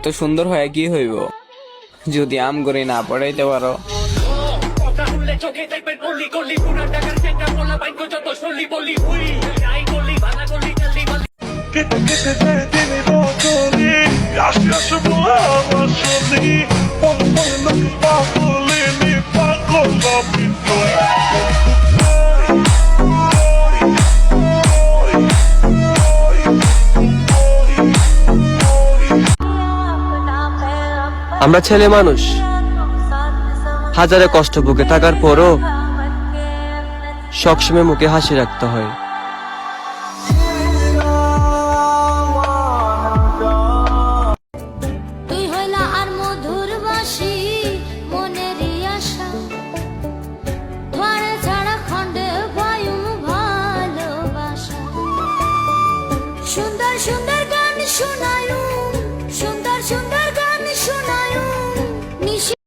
এত সুন্দর হয় কি হইব যদি আম করে না পড়াইতে পারো। আমরা ছেলে মানুষ, হাজারে কষ্ট বুকে থাকার পরও সবসময় মুখে হাসি রাখতে হয়। তুই হইলা আর মধুর বাসি মনেরই আশা, ধরে ছাড়া খন্ডে বায়ু ভালোবাসা। সুন্দর সুন্দর গান শোনায়ু, সুন্দর সুন্দর